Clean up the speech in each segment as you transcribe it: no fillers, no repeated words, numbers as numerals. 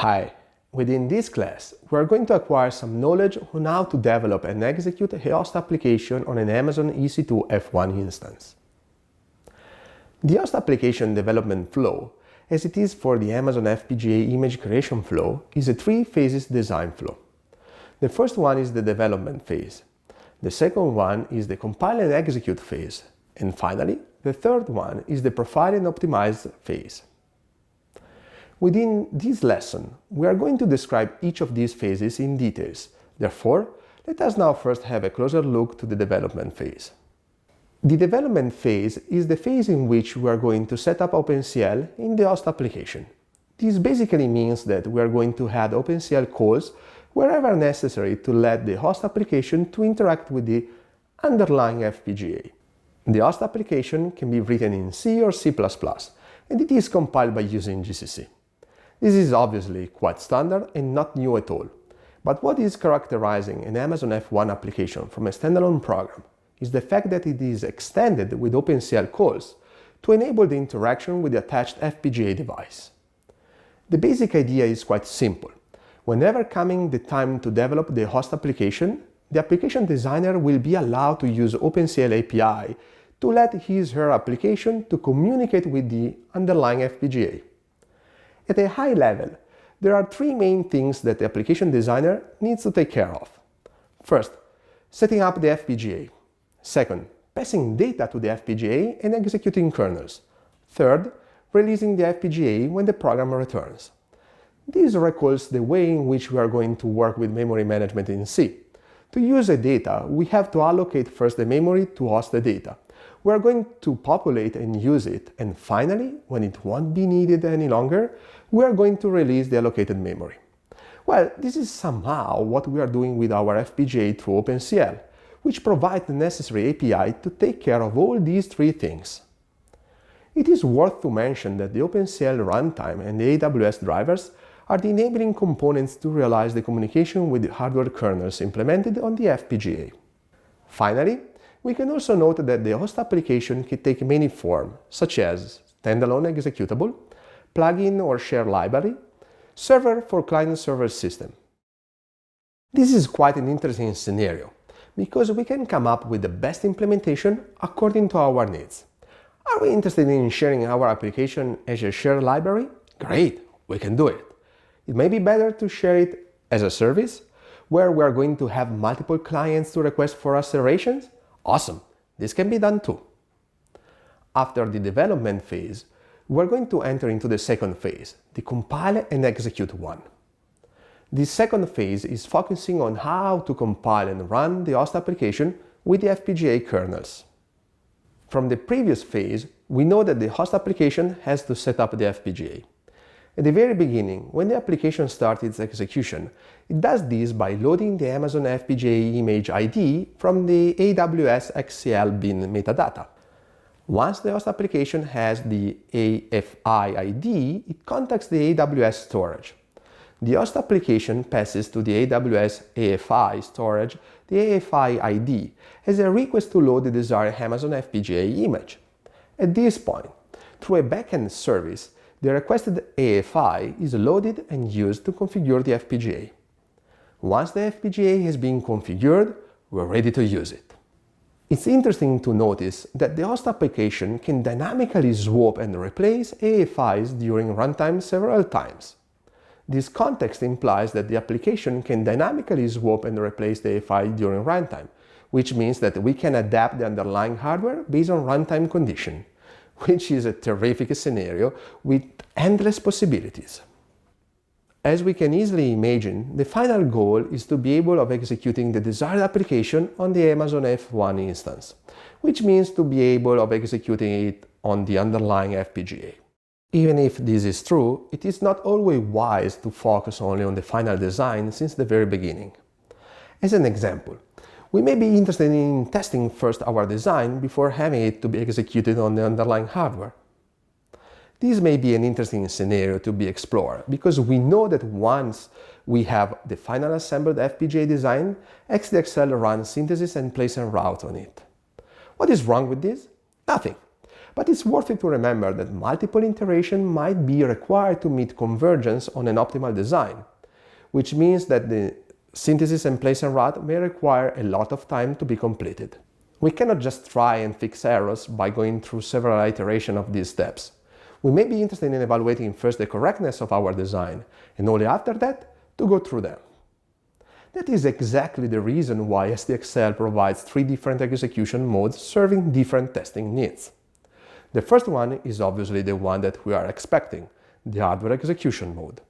Hi, within this class, we are going to acquire some knowledge on how to develop and execute a host application on an Amazon EC2 F1 instance. The host application development flow, as it is for the Amazon FPGA image creation flow, is a three-phases design flow. The first one is the development phase. The second one is the compile and execute phase. And finally, the third one is the profile and optimize phase. Within this lesson, we are going to describe each of these phases in details. Therefore, let us now first have a closer look to the development phase. The development phase is the phase in which we are going to set up OpenCL in the host application. This basically means that we are going to add OpenCL calls wherever necessary to let the host application to interact with the underlying FPGA. The host application can be written in C or C++, and it is compiled by using GCC. This is obviously quite standard and not new at all. But what is characterizing an Amazon F1 application from a standalone program is the fact that it is extended with OpenCL calls to enable the interaction with the attached FPGA device. The basic idea is quite simple. Whenever coming the time to develop the host application, the application designer will be allowed to use OpenCL API to let his/her application to communicate with the underlying FPGA. At a high level, there are three main things that the application designer needs to take care of. First, setting up the FPGA. Second, passing data to the FPGA and executing kernels. Third, releasing the FPGA when the program returns. This recalls the way in which we are going to work with memory management in C. To use the data, we have to allocate first the memory to host the data. We are going to populate and use it, and finally, when it won't be needed any longer, we are going to release the allocated memory. Well, this is somehow what we are doing with our FPGA through OpenCL, which provides the necessary API to take care of all these three things. It is worth to mention that the OpenCL runtime and the AWS drivers are the enabling components to realize the communication with the hardware kernels implemented on the FPGA. Finally, we can also note that the host application can take many forms, such as standalone executable, plugin or share library, server for client-server system. This is quite an interesting scenario, because we can come up with the best implementation according to our needs. Are we interested in sharing our application as a shared library? Great, we can do it. It may be better to share it as a service, where we are going to have multiple clients to request for accelerations. Awesome, this can be done too. After the development phase, we are going to enter into the second phase, the compile and execute one. This second phase is focusing on how to compile and run the host application with the FPGA kernels. From the previous phase, we know that the host application has to set up the FPGA. At the very beginning, when the application starts its execution, it does this by loading the Amazon FPGA image ID from the AWS XCL bin metadata. Once the host application has the AFI ID, it contacts the AWS storage. The host application passes to the AWS AFI storage the AFI ID as a request to load the desired Amazon FPGA image. At this point, through a backend service, the requested AFI is loaded and used to configure the FPGA. Once the FPGA has been configured, we're ready to use it. It's interesting to notice that the host application can dynamically swap and replace AFIs during runtime several times. This context implies that the application can dynamically swap and replace the AFI during runtime, which means that we can adapt the underlying hardware based on runtime condition, which is a terrific scenario with endless possibilities. As we can easily imagine, the final goal is to be able of executing the desired application on the Amazon F1 instance, which means to be able of executing it on the underlying FPGA. Even if this is true, it is not always wise to focus only on the final design since the very beginning. As an example, we may be interested in testing first our design before having it to be executed on the underlying hardware. This may be an interesting scenario to be explored, because we know that once we have the final assembled FPGA design, XDXL runs synthesis and place and route on it. What is wrong with this? Nothing. But it's worth it to remember that multiple iterations might be required to meet convergence on an optimal design, which means that the synthesis and place and route may require a lot of time to be completed. We cannot just try and fix errors by going through several iterations of these steps. We may be interested in evaluating first the correctness of our design, and only after that to go through them. That is exactly the reason why SDXL provides 3 different execution modes serving different testing needs. The first one is obviously the one that we are expecting, the hardware execution mode.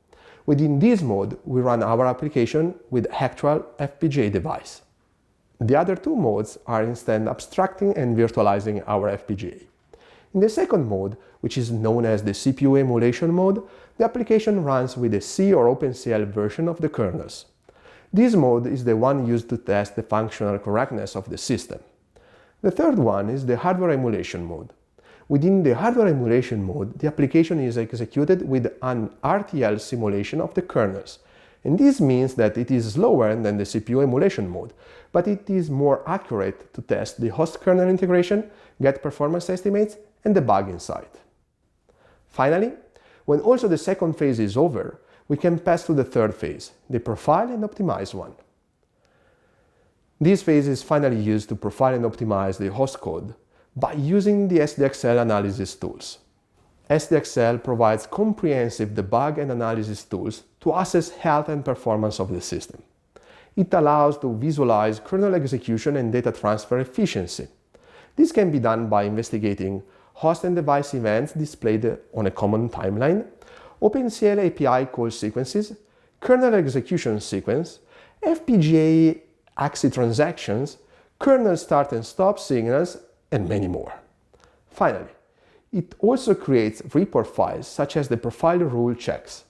Within this mode, we run our application with actual FPGA device. The other 2 modes are instead abstracting and virtualizing our FPGA. In the second mode, which is known as the CPU emulation mode, the application runs with a C or OpenCL version of the kernels. This mode is the one used to test the functional correctness of the system. The third one is the hardware emulation mode. Within the hardware emulation mode, the application is executed with an RTL simulation of the kernels, and this means that it is slower than the CPU emulation mode, but it is more accurate to test the host kernel integration, get performance estimates, and debug inside. Finally, when also the second phase is over, we can pass to the third phase, the profile and optimize one. This phase is finally used to profile and optimize the host code by using the SDXL analysis tools. SDXL provides comprehensive debug and analysis tools to assess health and performance of the system. It allows to visualize kernel execution and data transfer efficiency. This can be done by investigating host and device events displayed on a common timeline, OpenCL API call sequences, kernel execution sequence, FPGA-accelerated transactions, kernel start and stop signals, and many more. Finally, it also creates report files such as the profile rule checks.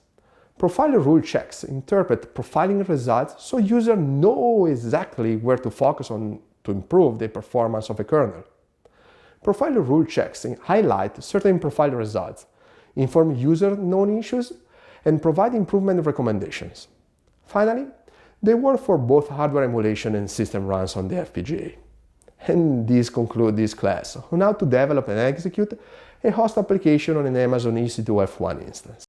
Profile rule checks interpret profiling results so users know exactly where to focus on to improve the performance of a kernel. Profile rule checks highlight certain profile results, inform user known issues, and provide improvement recommendations. Finally, they work for both hardware emulation and system runs on the FPGA. And this concludes this class on how to develop and execute a host application on an Amazon EC2 F1 instance.